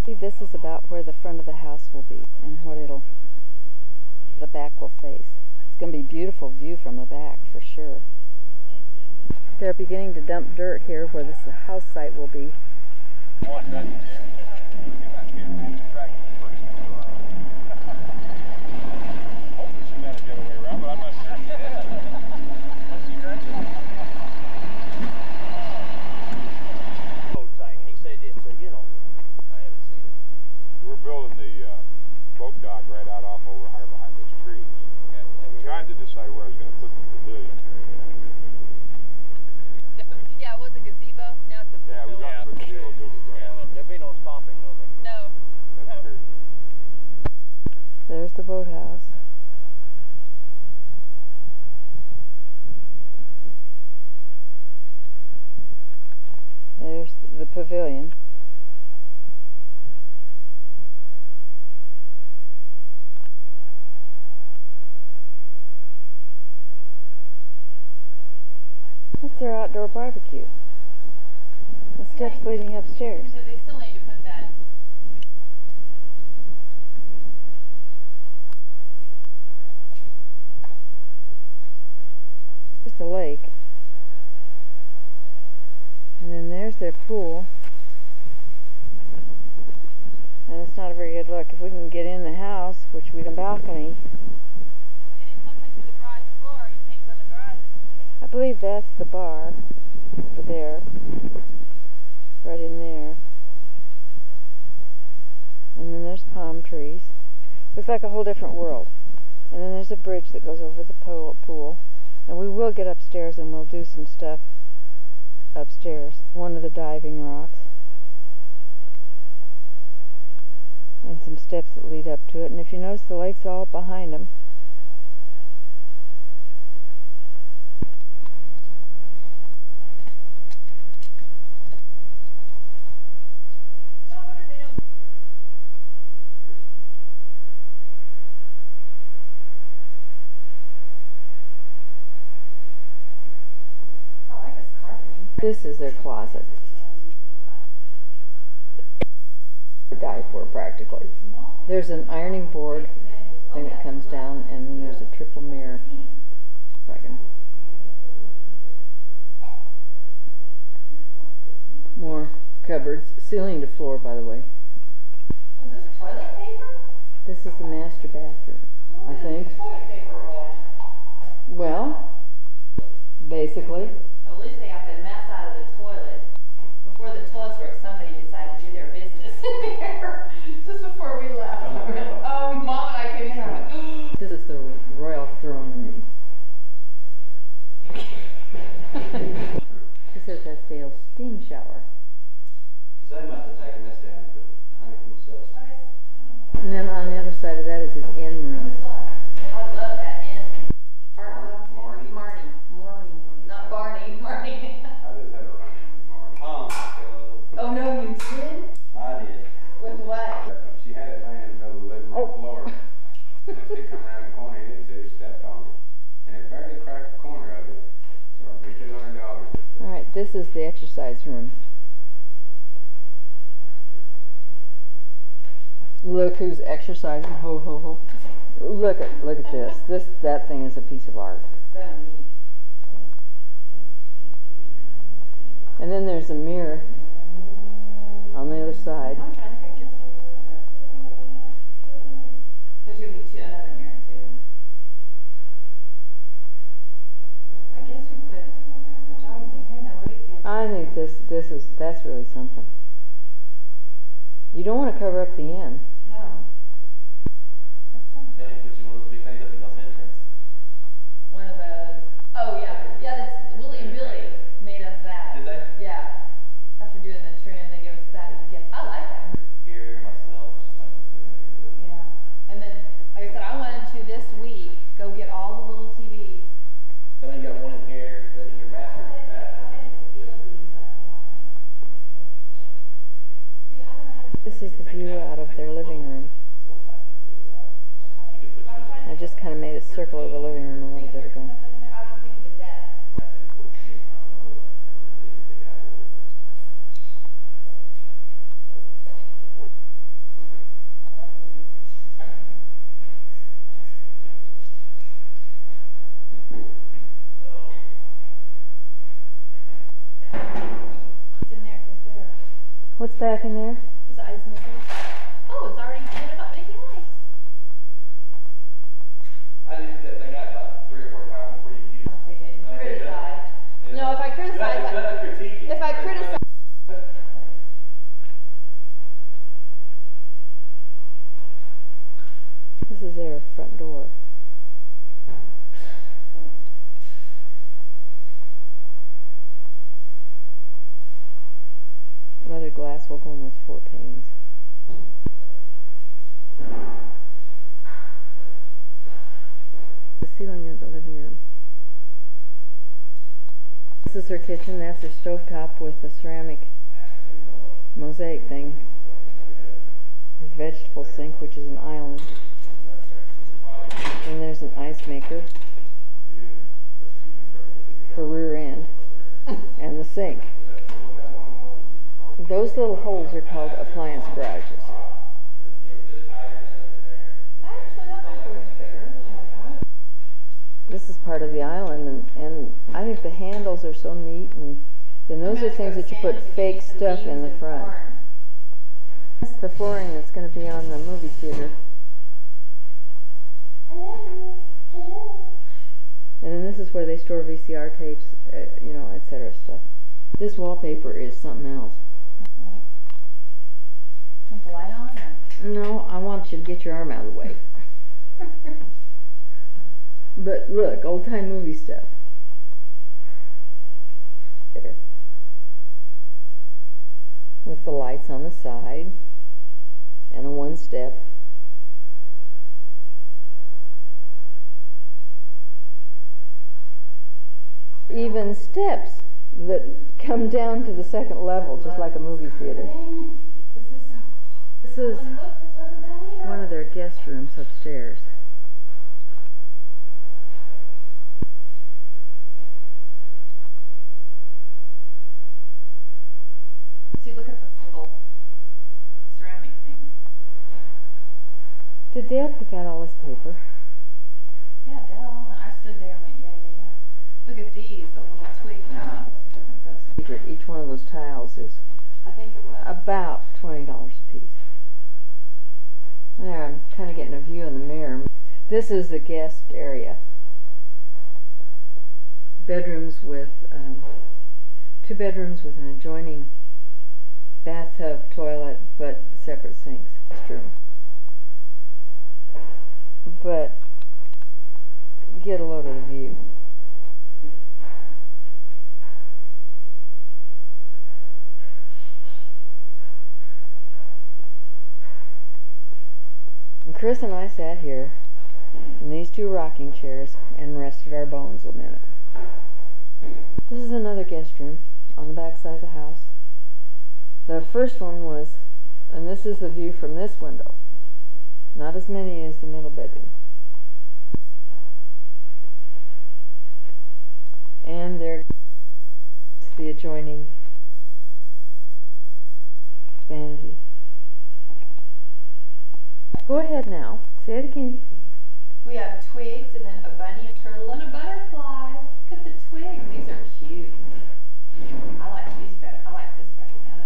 This is about where the front of the house will be and what the back will face. It's going to be a beautiful view from the back for sure. They're beginning to dump dirt here where this house site will be. Building the boat dock right out off over here behind those trees. And we're trying to decide where I was going to put the pavilion area. Yeah, it was a gazebo. Now it's a pavilion. Yeah, we're going to gazebo building. Yeah, there'll be no stopping, will there? No. That's true. There's the boathouse. There's the pavilion. That's their outdoor barbecue. The steps leading upstairs. So they still need to put that. There's the lake. And then there's their pool. And it's not a very good look. If we can get in the house, which we can balcony. I believe that's the bar over there, right in there. And then there's palm trees. Looks like a whole different world. And then there's a bridge that goes over the pool. And we will get upstairs and we'll do some stuff upstairs. One of the diving rocks. And some steps that lead up to it. And if you notice, the lake's all behind them. This is their closet. Die for practically. There's an ironing board thing that comes down, and then there's a triple mirror. If I can. More cupboards, ceiling to floor, by the way. Is this toilet paper? This is the master bathroom, I think. Toilet paper roll. Well, basically. At least they got the mess out of the toilet before the toilets work. Somebody decided to do their business in there just before we left. Oh, Mom and I came in. Like, this is the royal throne room. This is that stale steam shower. Because they must have taken this down and put honeycomb themselves. And then on the other side of that is his inn room. I love that inn. Marnie. Not Barney, Marnie. I just had a run-in with Marty. Oh my God. Oh no, you did? I did. With what? She had it laying in the middle of the living room floor. And as they come around the corner, he didn't see it, stepped on it. And it barely cracked the corner of it. Charged me $200. Alright, this is the exercise room. Look who's exercising. Ho ho ho. Look at this. That thing is a piece of art. So neat. And then there's a mirror on the other side. I'm trying to think. There's gonna be another mirror too. I guess we put the jogging thing here. Now we're weekend. I think that's really something. You don't want to cover up the end. No. That's fun. Then he puts you one of those big things up in y'all's entrance. One of those. Oh yeah, yeah. That's Willie and Billy made us that. Did they? Yeah. After doing the trim, they gave us that as a gift. I like that. Gary, myself, or something. Yeah. And then, like I said, I wanted to this week go get all the little TVs. And then you got one in here, then in your bathroom. This is the view out of their living room. I just kind of made a circle of the living room a little bit ago. back in there? Is the ice maker? Oh, it's already good about making ice. I did that thing out about 3 or 4 times before you use it. I'll take it. Criticize. Yeah. No, if I criticize, It's not a critique. if I criticize. This is their front door. Leaded glass will go in those 4 panes. The ceiling of the living room. This is her kitchen. That's her stovetop with the ceramic mosaic thing. His vegetable sink, which is an island. And there's an ice maker. Her rear end. And the sink. Those little holes are called appliance garages. This is part of the island, and I think the handles are so neat, and then those are things that you put fake stuff in the front. That's the flooring that's going to be on the movie theater. And then this is where they store VCR tapes, you know, etc. stuff. This wallpaper is something else. Want the light on? Or? No, I want you to get your arm out of the way. But look, old-time movie stuff. With the lights on the side and a 1-step. Even steps that come down to the 2nd level, just like a movie theater. This is one of their guest rooms upstairs. See, look at this little ceramic thing. Did Dale pick out all this paper? Yeah, Dell. And I stood there and went, yeah, yeah, yeah. Look at these, the little twig knobs. Each one of those tiles is I think it was. about $20 a piece. There, I'm kind of getting a view in the mirror. This is the guest area. Bedrooms with, 2 bedrooms with an adjoining bathtub, toilet, but separate sinks. Restroom. But get a load of the view. And Chris and I sat here in these 2 rocking chairs and rested our bones a minute. This is another guest room on the back side of the house. The first one was, and this is the view from this window. Not as many as the middle bedroom. And there's the adjoining vanity. Go ahead now. Say it again. We have twigs and then a bunny, a turtle, and a butterfly. Look at the twigs. These are cute. I like these better. I like this better. Now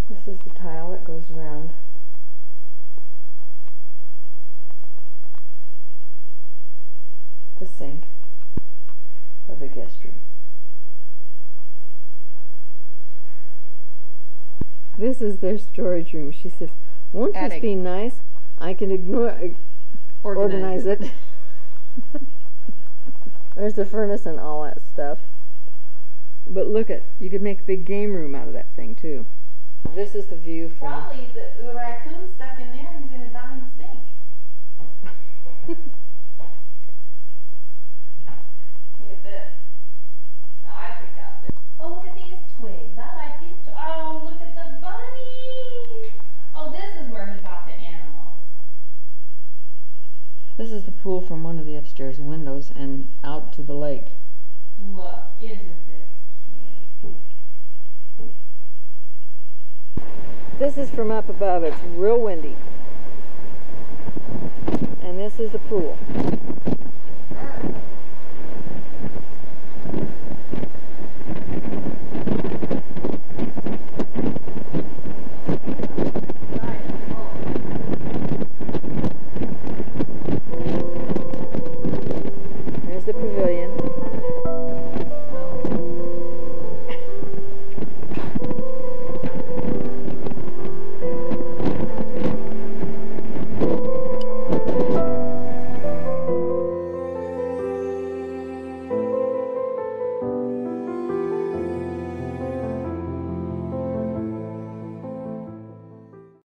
This is the tile that goes around. The sink of the guest room. This is their storage room. She says, won't this be nice? I can organize it. There's the furnace and all that stuff. But look at, you could make a big game room out of that thing too. This is the view from... probably the raccoon stuck in there, he's going to die in the stink. Look at this. Now I picked out this. Oh, look at these twigs. I like these twigs. Oh, look at the bunny. Oh, this is where he got the animals. This is the pool from one of the upstairs windows and out to the lake. Look, isn't this cute? This is from up above. It's real windy. And this is the pool. the pavilion.